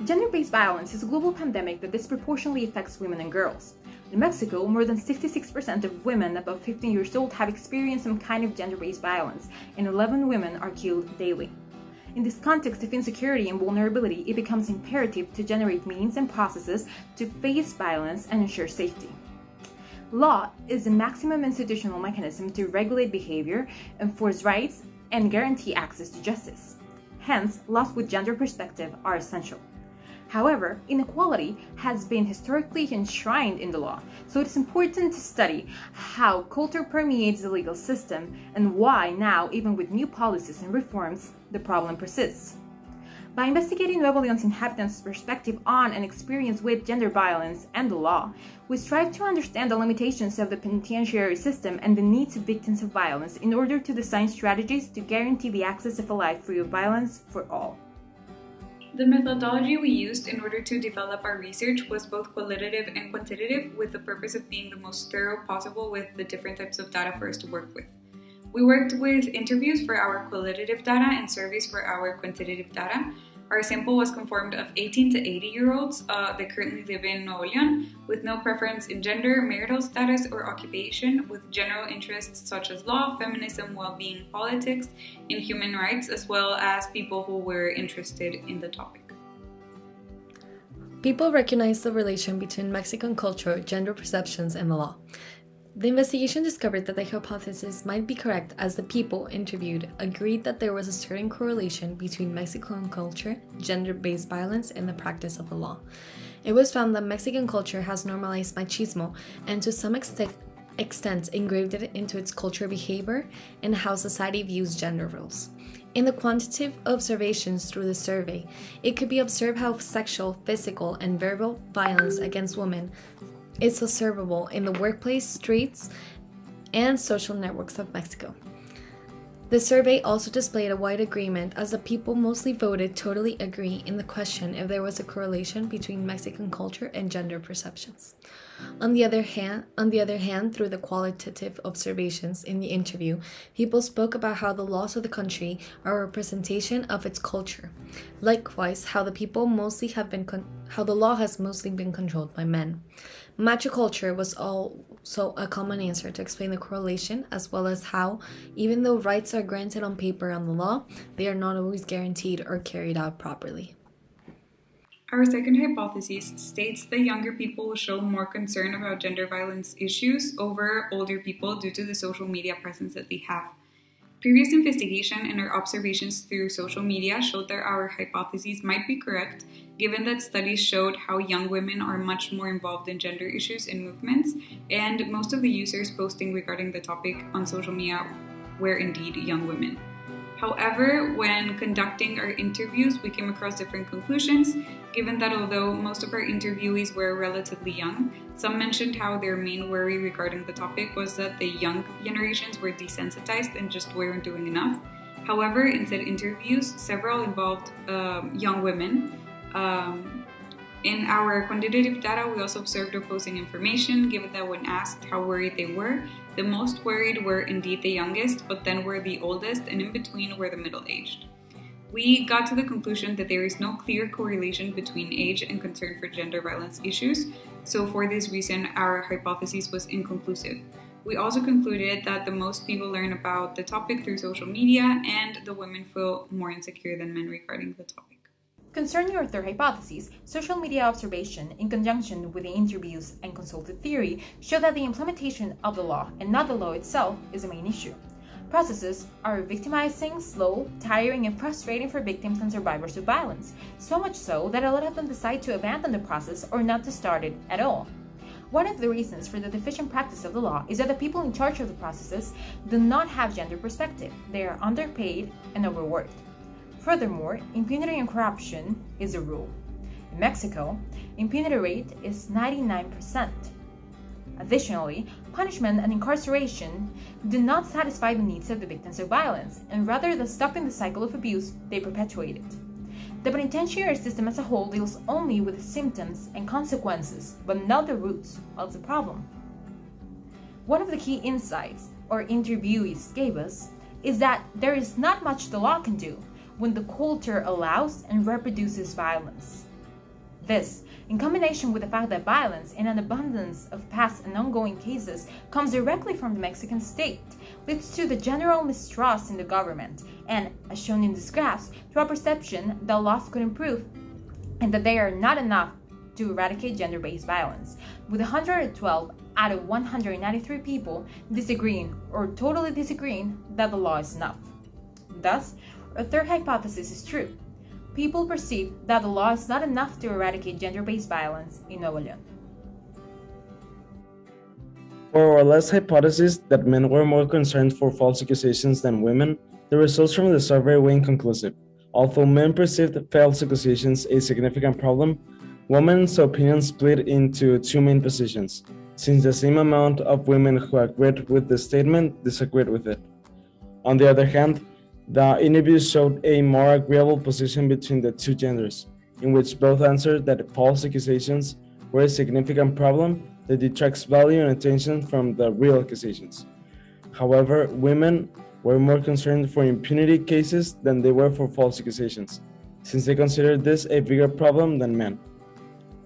Gender-based violence is a global pandemic that disproportionately affects women and girls. In Mexico, more than 66% of women above 15 years old have experienced some kind of gender-based violence, and 11 women are killed daily. In this context of insecurity and vulnerability, it becomes imperative to generate means and processes to face violence and ensure safety. Law is the maximum institutional mechanism to regulate behavior, enforce rights, and guarantee access to justice. Hence, laws with gender perspective are essential. However, inequality has been historically enshrined in the law, so it is important to study how culture permeates the legal system and why now, even with new policies and reforms, the problem persists. By investigating Nuevo Leon's inhabitants' perspective on and experience with gender violence and the law, we strive to understand the limitations of the penitentiary system and the needs of victims of violence in order to design strategies to guarantee the access of a life free of violence for all. The methodology we used in order to develop our research was both qualitative and quantitative, with the purpose of being the most thorough possible with the different types of data for us to work with. We worked with interviews for our qualitative data and surveys for our quantitative data. Our sample was conformed of 18 to 80-year-olds that currently live in Nuevo León, with no preference in gender, marital status, or occupation, with general interests such as law, feminism, well-being, politics, and human rights, as well as people who were interested in the topic. People recognize the relation between Mexican culture, gender perceptions, and the law. The investigation discovered that the hypothesis might be correct, as the people interviewed agreed that there was a certain correlation between Mexican culture, gender-based violence, and the practice of the law. It was found that Mexican culture has normalized machismo and to some extent engraved it into its cultural behavior and how society views gender roles. In the quantitative observations through the survey, it could be observed how sexual, physical, and verbal violence against women is observable in the workplace, streets, and social networks of Mexico. The survey also displayed a wide agreement, as the people mostly voted totally agree in the question if there was a correlation between Mexican culture and gender perceptions. On the other hand, through the qualitative observations in the interview, people spoke about how the laws of the country are a representation of its culture. Likewise, how the law has mostly been controlled by men. Macho culture was also a common answer to explain the correlation, as well as how, even though rights are granted on paper on the law, they are not always guaranteed or carried out properly. Our second hypothesis states that younger people will show more concern about gender violence issues over older people due to the social media presence that they have. Previous investigation and our observations through social media showed that our hypotheses might be correct, given that studies showed how young women are much more involved in gender issues and movements, and most of the users posting regarding the topic on social media were indeed young women. However, when conducting our interviews, we came across different conclusions, given that although most of our interviewees were relatively young, some mentioned how their main worry regarding the topic was that the young generations were desensitized and just weren't doing enough. However, in said interviews, several involved young women. In our quantitative data, we also observed opposing information, given that when asked how worried they were, the most worried were indeed the youngest, but then were the oldest, and in between were the middle-aged. We got to the conclusion that there is no clear correlation between age and concern for gender violence issues, so for this reason, our hypothesis was inconclusive. We also concluded that the most people learn about the topic through social media, and the women feel more insecure than men regarding the topic. Concerning our third hypothesis, social media observation in conjunction with the interviews and consulted theory show that the implementation of the law and not the law itself is the main issue. Processes are victimizing, slow, tiring, and frustrating for victims and survivors of violence, so much so that a lot of them decide to abandon the process or not to start it at all. One of the reasons for the deficient practice of the law is that the people in charge of the processes do not have gender perspective. They are underpaid and overworked. Furthermore, impunity and corruption is a rule. In Mexico, impunity rate is 99%. Additionally, punishment and incarceration do not satisfy the needs of the victims of violence, and rather than stopping the cycle of abuse, they perpetuate it. The penitentiary system as a whole deals only with the symptoms and consequences, but not the roots of the problem. One of the key insights our interviewees gave us is that there is not much the law can do when the culture allows and reproduces violence. This, in combination with the fact that violence and an abundance of past and ongoing cases comes directly from the Mexican state, leads to the general mistrust in the government and, as shown in these graphs, to a perception that laws could improve and that they are not enough to eradicate gender-based violence, with 112 out of 193 people disagreeing or totally disagreeing that the law is enough. Thus, a third hypothesis is true. People perceive that the law is not enough to eradicate gender-based violence in Nuevo León. For our last hypothesis, that men were more concerned for false accusations than women, the results from the survey were inconclusive. Although men perceived false accusations a significant problem, women's opinions split into two main positions, since the same amount of women who agreed with the statement disagreed with it. On the other hand, the interviews showed a more agreeable position between the two genders, in which both answered that false accusations were a significant problem that detracts value and attention from the real accusations. However, women were more concerned for impunity cases than they were for false accusations, since they considered this a bigger problem than men.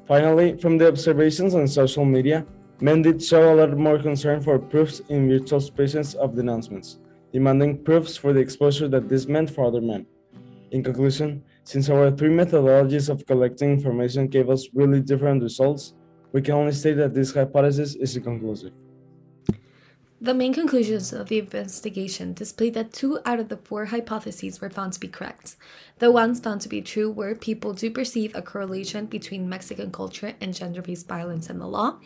Finally, from the observations on social media, men did show a lot more concern for proofs in virtual spaces of denouncements, demanding proofs for the exposure that this meant for other men. In conclusion, since our three methodologies of collecting information gave us really different results, we can only state that this hypothesis is inconclusive. The main conclusions of the investigation displayed that 2 out of the 4 hypotheses were found to be correct. The ones found to be true were people do perceive a correlation between Mexican culture and gender-based violence in the law,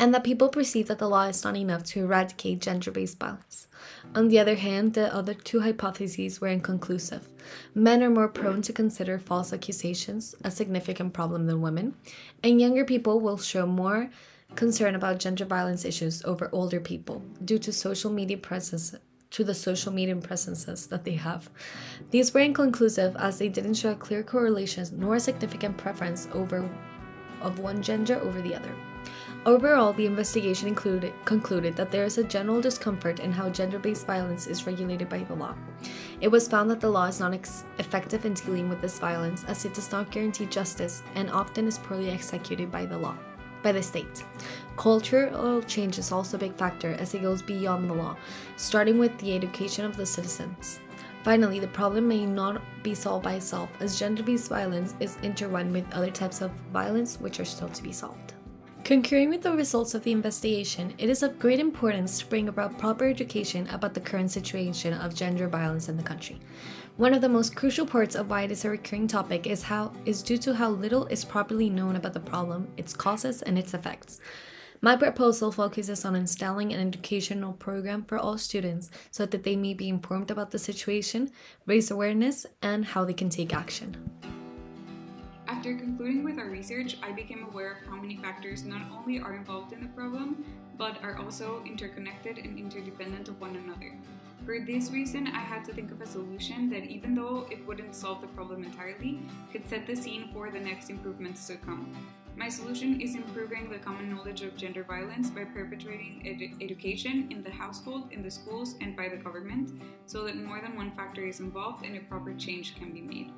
and that people perceive that the law is not enough to eradicate gender-based violence. On the other hand, the other 2 hypotheses were inconclusive. Men are more prone to consider false accusations a significant problem than women, and younger people will show more concern about gender violence issues over older people due to the social media presences that they have. These were inconclusive as they didn't show a clear correlation nor a significant preference of one gender over the other. Overall, the investigation concluded that there is a general discomfort in how gender-based violence is regulated by the law. It was found that the law is not effective in dealing with this violence as it does not guarantee justice and often is poorly executed by the state. Cultural change is also a big factor as it goes beyond the law, starting with the education of the citizens. Finally, the problem may not be solved by itself as gender-based violence is intertwined with other types of violence which are still to be solved. Concurring with the results of the investigation, it is of great importance to bring about proper education about the current situation of gender violence in the country. One of the most crucial parts of why it is a recurring topic is due to how little is properly known about the problem, its causes, and its effects. My proposal focuses on installing an educational program for all students so that they may be informed about the situation, raise awareness, and how they can take action. After concluding with our research, I became aware of how many factors not only are involved in the problem, but are also interconnected and interdependent of one another. For this reason, I had to think of a solution that, even though it wouldn't solve the problem entirely, could set the scene for the next improvements to come. My solution is improving the common knowledge of gender violence by perpetuating education in the household, in the schools, and by the government, so that more than one factor is involved and a proper change can be made.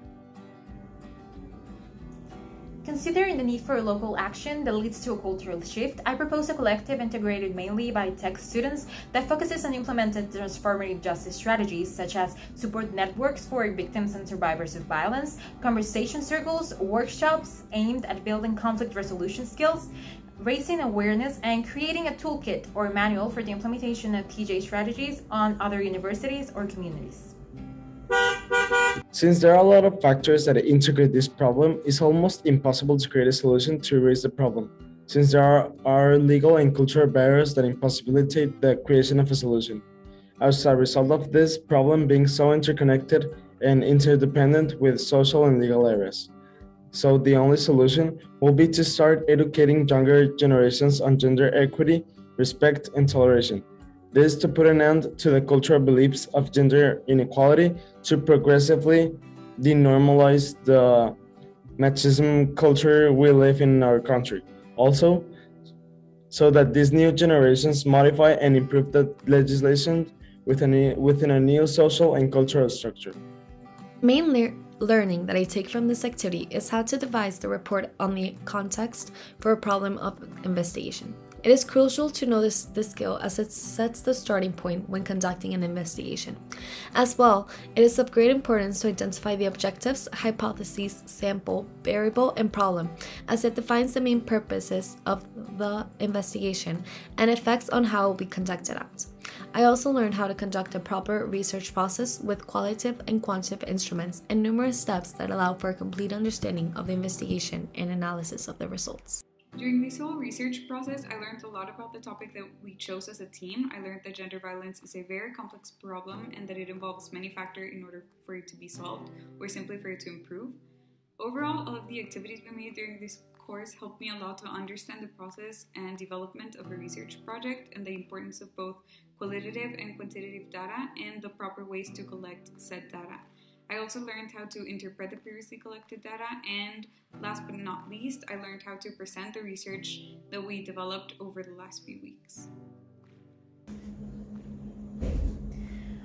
Considering the need for local action that leads to a cultural shift, I propose a collective integrated mainly by tech students that focuses on implementing transformative justice strategies such as support networks for victims and survivors of violence, conversation circles, workshops aimed at building conflict resolution skills, raising awareness, and creating a toolkit or manual for the implementation of TJ strategies on other universities or communities. Since there are a lot of factors that integrate this problem, it's almost impossible to create a solution to erase the problem, since there are legal and cultural barriers that impossibilitate the creation of a solution. As a result of this problem being so interconnected and interdependent with social and legal areas. So the only solution will be to start educating younger generations on gender equity, respect, and toleration. This to put an end to the cultural beliefs of gender inequality, to progressively denormalize the machismo culture we live in our country. Also, so that these new generations modify and improve the legislation within a new social and cultural structure. Main learning that I take from this activity is how to devise the report on the context for a problem of investigation. It is crucial to know this skill as it sets the starting point when conducting an investigation. As well, it is of great importance to identify the objectives, hypotheses, sample, variable, and problem, as it defines the main purposes of the investigation and effects on how it will be conducted out. I also learned how to conduct a proper research process with qualitative and quantitative instruments and numerous steps that allow for a complete understanding of the investigation and analysis of the results. During this whole research process, I learned a lot about the topic that we chose as a team. I learned that gender violence is a very complex problem and that it involves many factors in order for it to be solved or simply for it to improve. Overall, all of the activities we made during this course helped me a lot to understand the process and development of a research project and the importance of both qualitative and quantitative data and the proper ways to collect said data. I also learned how to interpret the previously collected data, and last but not least, I learned how to present the research that we developed over the last few weeks.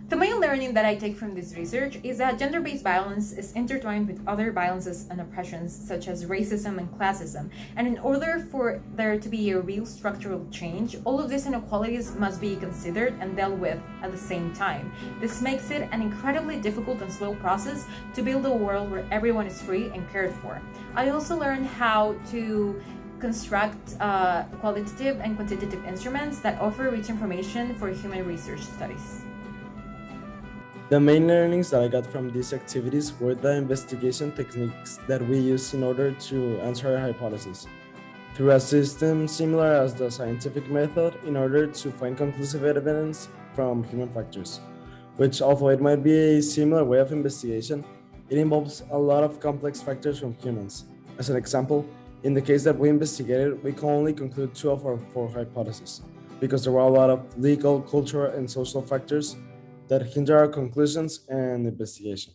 The main learning that I take from this research is that gender-based violence is intertwined with other violences and oppressions such as racism and classism, and in order for there to be a real structural change, all of these inequalities must be considered and dealt with at the same time. This makes it an incredibly difficult and slow process to build a world where everyone is free and cared for. I also learned how to construct qualitative and quantitative instruments that offer rich information for human research studies. The main learnings that I got from these activities were the investigation techniques that we use in order to answer a hypothesis, through a system similar as the scientific method in order to find conclusive evidence from human factors, which although it might be a similar way of investigation, it involves a lot of complex factors from humans. As an example, in the case that we investigated, we can only conclude 2 of our 4 hypotheses, because there were a lot of legal, cultural, and social factors that hinder our conclusions and investigation.